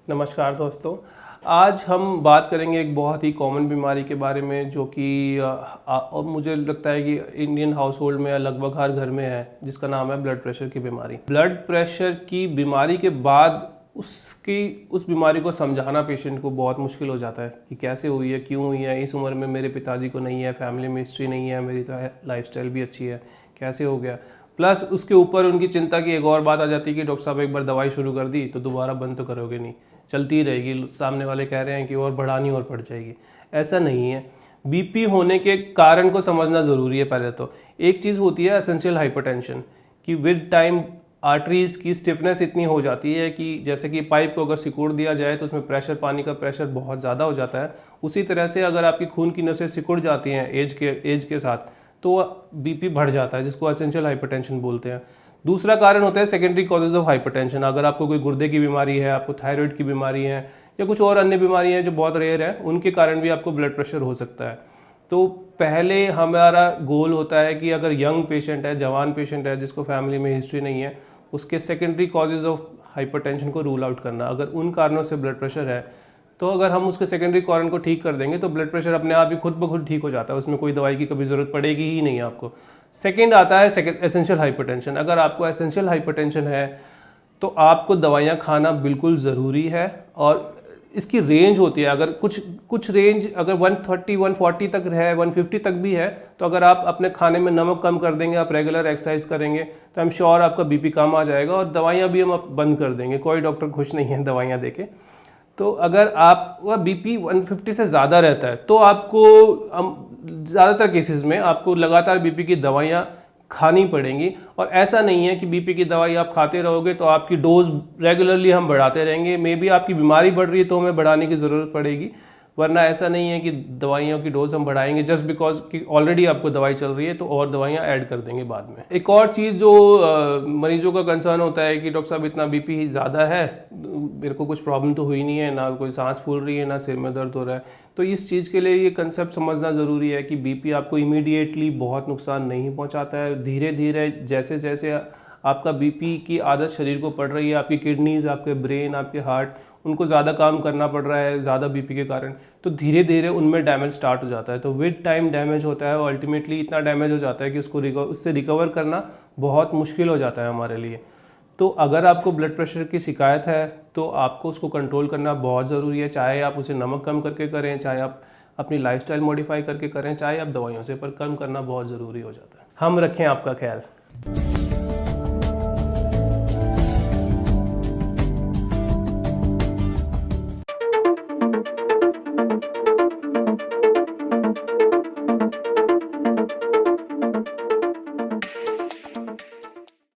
नमस्कार दोस्तों। आज हम बात करेंगे एक बहुत ही कॉमन बीमारी के बारे में जो कि और मुझे लगता है कि इंडियन हाउस होल्ड में लगभग हर घर में है, जिसका नाम है ब्लड प्रेशर की बीमारी। ब्लड प्रेशर की बीमारी के बाद उस बीमारी को समझाना पेशेंट को बहुत मुश्किल हो जाता है कि कैसे हुई है, क्यों हुई है, इस उम्र में मेरे पिताजी को नहीं है, फैमिली में हिस्ट्री नहीं है, मेरी तो लाइफस्टाइल भी अच्छी है, कैसे हो गया। प्लस उसके ऊपर उनकी चिंता की एक और बात आ जाती है कि डॉक्टर साहब एक बार दवाई शुरू कर दी तो दोबारा बंद तो करोगे नहीं, चलती रहेगी, सामने वाले कह रहे हैं कि और बढ़ानी और बढ़ जाएगी। ऐसा नहीं है। बीपी होने के कारण को समझना ज़रूरी है। पहले तो एक चीज़ होती है एसेंशियल हाइपरटेंशन, कि विद टाइम आर्टरीज की स्टिफनेस इतनी हो जाती है कि जैसे कि पाइप को अगर सिकुड़ दिया जाए तो उसमें प्रेशर, पानी का प्रेशर बहुत ज़्यादा हो जाता है। उसी तरह से अगर आपकी खून की नसें सिकुड़ जाती हैं एज के साथ तो बीपी बढ़ जाता है, जिसको एसेंशियल हाइपरटेंशन बोलते हैं। दूसरा कारण होता है सेकेंडरी कॉजेज ऑफ हाइपरटेंशन। अगर आपको कोई गुर्दे की बीमारी है, आपको थायराइड की बीमारी है या कुछ और अन्य बीमारियां हैं जो बहुत रेयर है, उनके कारण भी आपको ब्लड प्रेशर हो सकता है। तो पहले हमारा गोल होता है कि अगर यंग पेशेंट है, जवान पेशेंट है जिसको फैमिली में हिस्ट्री नहीं है, उसके सेकेंडरी कॉजेज ऑफ हाइपरटेंशन को रूल आउट करना। अगर उन कारणों से ब्लड प्रेशर है तो अगर हम उसके सेकेंडरी कारण को ठीक कर देंगे तो ब्लड प्रेशर अपने आप ही खुद ब खुद ठीक हो जाता है, उसमें कोई दवाई की कभी ज़रूरत पड़ेगी ही नहीं आपको। सेकेंड आता है एसेंशियल हाइपरटेंशन। अगर आपको एसेंशियल हाइपरटेंशन है तो आपको दवाइयाँ खाना बिल्कुल ज़रूरी है, और इसकी रेंज होती है। अगर कुछ रेंज अगर 130 140 तक है, 150 तक भी है, तो अगर आप अपने खाने में नमक कम कर देंगे, आप रेगुलर एक्सरसाइज करेंगे तो आई एम श्योर आपका बीपी कम आ जाएगा, और दवाइयाँ भी हम अब बंद कर देंगे। कोई डॉक्टर खुश नहीं है दवाइयाँ देके। तो अगर आपका बीपी 150 से ज़्यादा रहता है तो आपको ज़्यादातर केसेस में आपको लगातार बीपी की दवाइयाँ खानी पड़ेंगी। और ऐसा नहीं है कि बीपी की दवाई आप खाते रहोगे तो आपकी डोज रेगुलरली हम बढ़ाते रहेंगे। मे बी आपकी बीमारी बढ़ रही है तो हमें बढ़ाने की ज़रूरत पड़ेगी, वरना ऐसा नहीं है कि दवाइयों की डोज हम बढ़ाएंगे जस्ट बिकॉज कि ऑलरेडी आपको दवाई चल रही है तो और दवाइयाँ ऐड कर देंगे बाद में। एक और चीज़ जो मरीजों का कंसर्न होता है कि डॉक्टर साहब इतना बीपी ज़्यादा है, मेरे को कुछ प्रॉब्लम तो हुई नहीं है, ना कोई सांस फूल रही है, ना सिर में दर्द हो रहा है। तो इस चीज़ के लिए ये कंसेप्ट समझना ज़रूरी है कि बीपी आपको इमीडिएटली बहुत नुकसान नहीं पहुँचाता है। धीरे धीरे जैसे जैसे आपका बीपी की आदत शरीर को पड़ रही है, आपकी किडनीज, आपके ब्रेन, आपके हार्ट, उनको ज़्यादा काम करना पड़ रहा है ज़्यादा बीपी के कारण, तो धीरे धीरे उनमें डैमेज स्टार्ट हो जाता है। तो विद टाइम डैमेज होता है और अल्टीमेटली इतना डैमेज हो जाता है कि उससे रिकवर करना बहुत मुश्किल हो जाता है हमारे लिए। तो अगर आपको ब्लड प्रेशर की शिकायत है तो आपको उसको कंट्रोल करना बहुत ज़रूरी है, चाहे आप उसे नमक कम करके करें, चाहे आप अपनी लाइफस्टाइल मॉडिफाई करके करें, चाहे आप दवाइयों से, पर कम करना बहुत ज़रूरी हो जाता है। हम रखें आपका ख्याल।